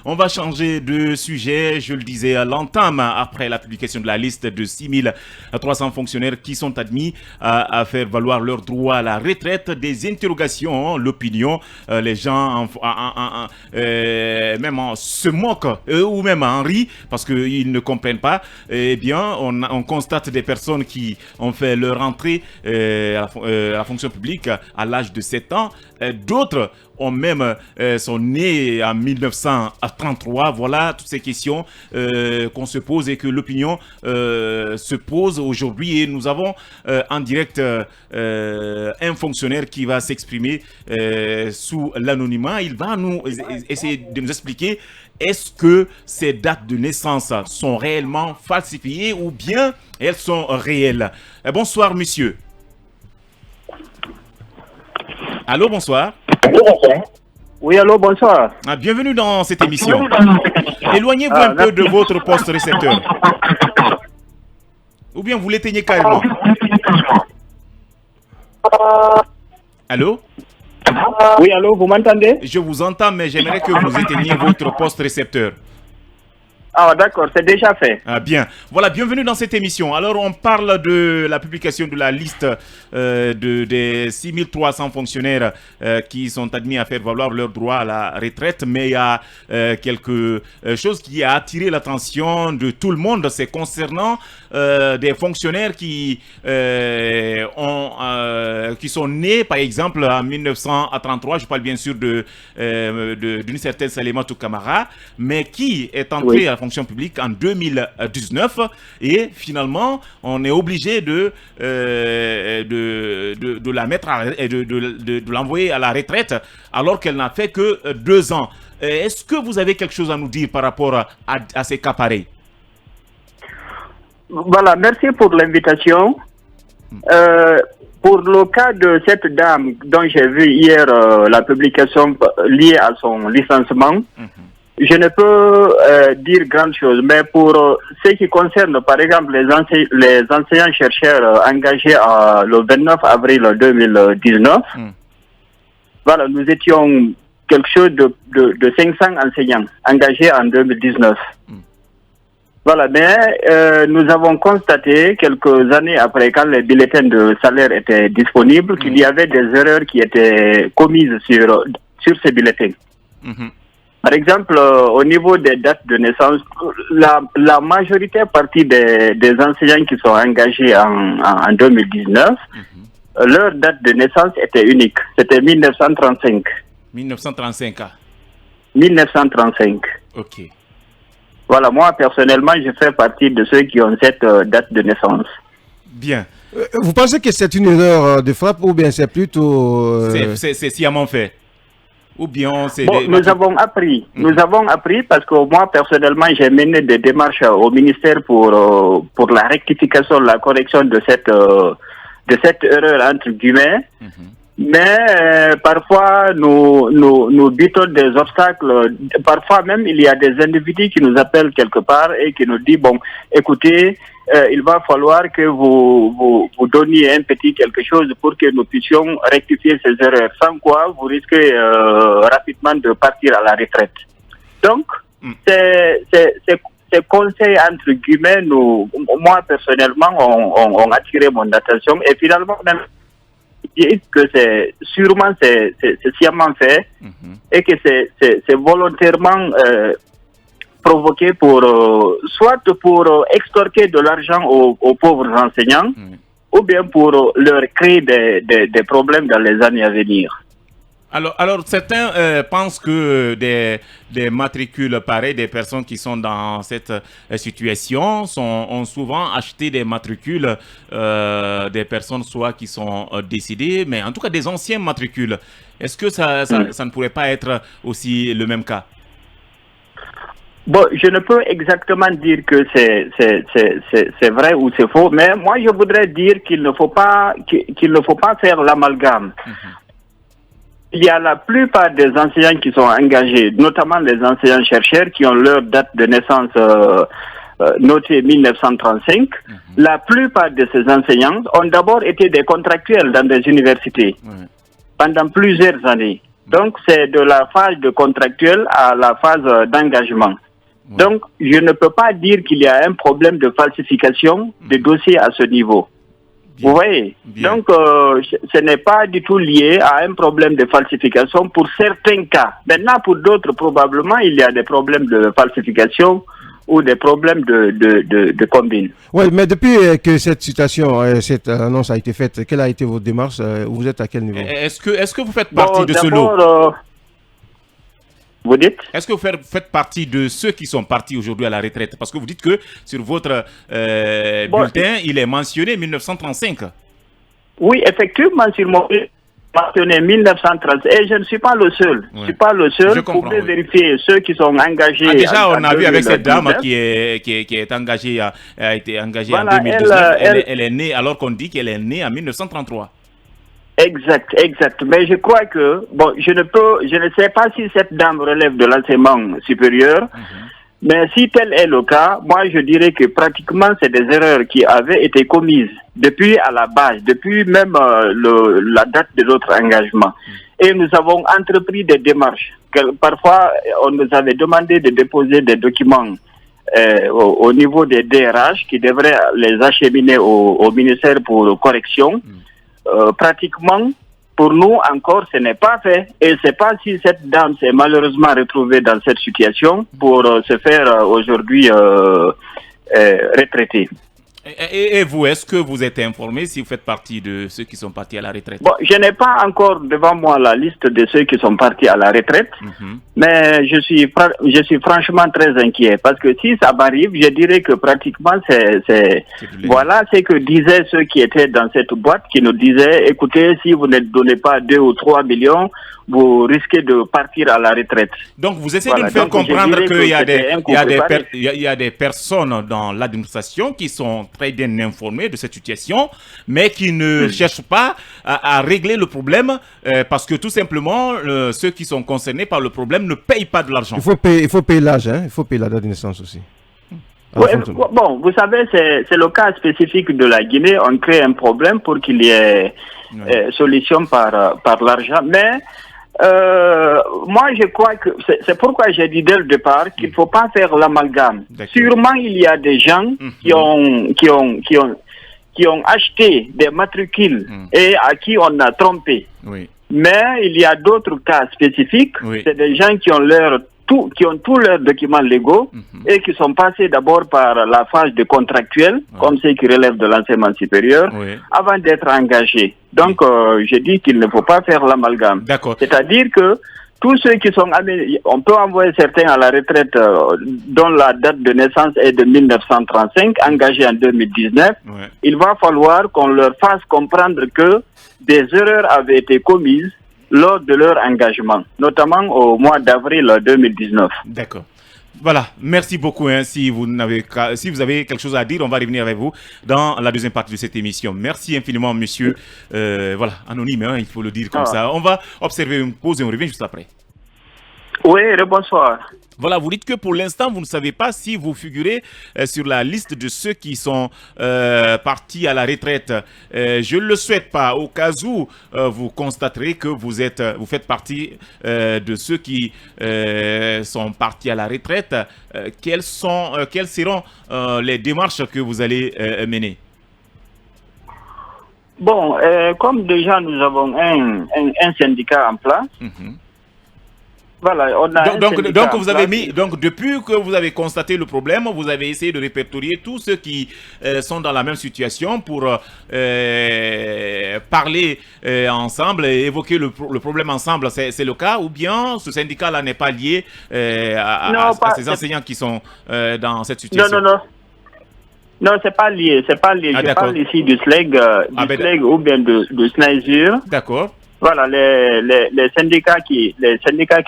On va changer de sujet, je le disais à l'entame, après la publication de la liste de 6300 fonctionnaires qui sont admis à faire valoir leur droit à la retraite. Des interrogations, l'opinion, les gens même se moquent, ou même en rient, parce qu'ils ne comprennent pas. Eh bien, on constate des personnes qui ont fait leur entrée à la fonction publique à l'âge de 7 ans. D'autres ont même sont nés en 1933. Voilà toutes ces questions qu'on se pose et que l'opinion se pose aujourd'hui. Et nous avons en direct un fonctionnaire qui va s'exprimer sous l'anonymat. Il va essayer de nous expliquer est-ce que ces dates de naissance sont réellement falsifiées ou bien elles sont réelles. Bonsoir, monsieur. Allô, bonsoir. Oui, allô, bonsoir. Bienvenue dans cette émission. Éloignez-vous un peu de votre poste récepteur. Ou bien vous l'éteignez carrément. Allô? Oui, allô, vous m'entendez? Je vous entends, mais j'aimerais que vous éteigniez votre poste récepteur. Ah, d'accord, c'est déjà fait. Bien. Voilà, bienvenue dans cette émission. Alors, on parle de la publication de la liste des 6300 fonctionnaires qui sont admis à faire valoir leur droit à la retraite. Mais il y a quelque chose qui a attiré l'attention de tout le monde. C'est concernant des fonctionnaires qui sont nés, par exemple, en 1933. Je parle bien sûr d'une certaine Salematou Camara, mais qui est entrée à la fonction publique en 2019 et finalement on est obligé de la mettre de l'envoyer à la retraite alors qu'elle n'a fait que 2 ans. Est-ce que vous avez quelque chose à nous dire par rapport à ces cas pareils? Voilà, merci pour l'invitation. Pour le cas de cette dame dont j'ai vu hier la publication liée à son licenciement, je ne peux dire grand chose, mais pour ce qui concerne par exemple les enseignants-chercheurs engagés le 29 avril 2019, voilà, nous étions quelque chose de 500 enseignants engagés en 2019. Voilà, mais nous avons constaté quelques années après, quand les bulletins de salaire étaient disponibles, qu'il y avait des erreurs qui étaient commises sur ces bulletins. Par exemple, au niveau des dates de naissance, la majorité partie des enseignants qui sont engagés en 2019, leur date de naissance était unique. C'était 1935. 1935. 1935. Ok. Voilà, moi personnellement, je fais partie de ceux qui ont cette date de naissance. Bien. Vous pensez que c'est une erreur de frappe ou bien c'est plutôt... C'est sciemment fait? Ou bien c'est... Bon, nous avons appris parce que moi personnellement j'ai mené des démarches au ministère pour la rectification, la correction de cette erreur entre guillemets. Mais parfois nous butons des obstacles. Parfois même il y a des individus qui nous appellent quelque part et qui nous disent bon, écoutez, il va falloir que vous donniez un petit quelque chose pour que nous puissions rectifier ces erreurs. Sans quoi vous risquez rapidement de partir à la retraite. Donc ces conseils entre guillemets, moi personnellement, ont attiré mon attention et finalement même que c'est sciemment fait et que c'est volontairement provoqué soit pour extorquer de l'argent aux pauvres enseignants ou bien pour leur créer des problèmes dans les années à venir. Alors certains pensent que des matricules pareils, des personnes qui sont dans cette situation ont souvent acheté des matricules des personnes soit qui sont décédées, mais en tout cas des anciens matricules. Est-ce que ça ne pourrait pas être aussi le même cas? Bon, je ne peux exactement dire que c'est vrai ou c'est faux, mais moi je voudrais dire qu'il ne faut pas faire l'amalgame. Il y a la plupart des enseignants qui sont engagés, notamment les enseignants-chercheurs qui ont leur date de naissance notée 1935. La plupart de ces enseignants ont d'abord été des contractuels dans des universités pendant plusieurs années. Donc, c'est de la phase de contractuel à la phase d'engagement. Donc, je ne peux pas dire qu'il y a un problème de falsification de dossiers à ce niveau. Vous voyez? Donc, ce n'est pas du tout lié à un problème de falsification pour certains cas. Maintenant, pour d'autres, probablement, il y a des problèmes de falsification ou des problèmes de combine. Oui, mais depuis que cette situation, cette annonce a été faite, quelle a été votre démarche? Vous êtes à quel niveau? Est-ce que vous faites partie de ce lot? Vous dites? Est-ce que vous faites partie de ceux qui sont partis aujourd'hui à la retraite? Parce que vous dites que sur votre bulletin, il est mentionné 1935. Oui, effectivement, sur mon mentionné 1930. Et je ne suis pas le seul. Je ne suis pas le seul. Vous pouvez vérifier ceux qui sont engagés. Déjà, on a vu avec cette dame qui est engagée, a été engagée en 2019. Elle est née, alors qu'on dit qu'elle est née en 1933. Exact. Mais je crois que, bon, je ne sais pas si cette dame relève de l'enseignement supérieur, mais si tel est le cas, moi je dirais que pratiquement c'est des erreurs qui avaient été commises depuis à la base, depuis même la date de notre engagement. Et nous avons entrepris des démarches. Parfois, on nous avait demandé de déposer des documents au niveau des DRH qui devraient les acheminer au ministère pour correction. Pratiquement, pour nous encore, ce n'est pas fait. Et c'est pas si cette dame s'est malheureusement retrouvée dans cette situation pour se faire aujourd'hui retraiter. Et vous, est-ce que vous êtes informé si vous faites partie de ceux qui sont partis à la retraite? Bon, je n'ai pas encore devant moi la liste de ceux qui sont partis à la retraite, mais je suis franchement très inquiet parce que si ça m'arrive, je dirais que pratiquement voilà ce que disaient ceux qui étaient dans cette boîte, qui nous disaient, écoutez, si vous ne donnez pas 2 ou 3 millions, vous risquez de partir à la retraite. Donc vous essayez de nous faire comprendre qu'il y a des personnes dans l'administration qui sont très bien informées de cette situation, mais qui ne cherchent pas à régler le problème parce que tout simplement, ceux qui sont concernés par le problème ne payent pas de l'argent. Il faut payer l'âge, hein? Il faut payer la date de naissance aussi. Bon, vous savez, c'est le cas spécifique de la Guinée. On crée un problème pour qu'il y ait solution par l'argent, mais moi, je crois que c'est pourquoi j'ai dit dès le départ qu'il ne faut pas faire l'amalgame. Sûrement, il y a des gens qui ont acheté des matricules et à qui on a trompé. Mais il y a d'autres cas spécifiques. C'est des gens qui ont tous leurs documents légaux et qui sont passés d'abord par la phase de contractuel, comme ceux qui relèvent de l'enseignement supérieur, avant d'être engagés. Donc, je dis qu'il ne faut pas faire l'amalgame. C'est-à-dire que tous ceux qui sont on peut envoyer certains à la retraite dont la date de naissance est de 1935, engagés en 2019. Il va falloir qu'on leur fasse comprendre que des erreurs avaient été commises lors de leur engagement, notamment au mois d'avril 2019. D'accord. Voilà, merci beaucoup. Hein. Si vous avez quelque chose à dire, on va revenir avec vous dans la deuxième partie de cette émission. Merci infiniment, monsieur. Voilà, anonyme, hein, il faut le dire comme ça. On va observer une pause et on revient juste après. Oui, bonsoir. Voilà, vous dites que pour l'instant, vous ne savez pas si vous figurez sur la liste de ceux qui sont partis à la retraite. Je ne le souhaite pas. Au cas où vous constaterez que vous faites partie de ceux qui sont partis à la retraite, quelles seront les démarches que vous allez mener? Bon, comme déjà nous avons un syndicat en place, voilà, on a donc vous avez depuis que vous avez constaté le problème, vous avez essayé de répertorier tous ceux qui sont dans la même situation pour parler ensemble et évoquer le problème ensemble. C'est le cas, ou bien ce syndicat-là n'est pas lié à ces enseignants qui sont dans cette situation? Non, c'est pas lié. Je parle ici du SLEG, ou bien de SNAISUR. D'accord. Voilà, les syndicats qui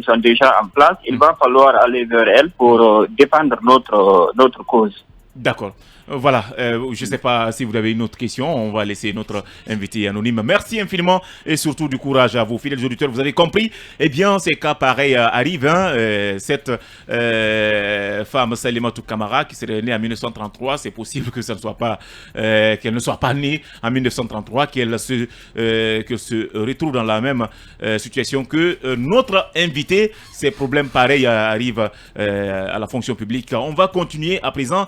sont déjà en place, il va falloir aller vers elles pour défendre notre cause. D'accord. Voilà, je ne sais pas si vous avez une autre question, on va laisser notre invité anonyme. Merci infiniment et surtout du courage à vous, fidèles auditeurs. Vous avez compris, eh bien, ces cas pareils arrivent. Hein, cette femme Salimatou Kamara qui serait née en 1933, c'est possible que ça ne soit pas, qu'elle ne soit pas née en 1933, qu'elle se retrouve dans la même situation que notre invité. Ces problèmes pareils arrivent à la fonction publique. On va continuer à présent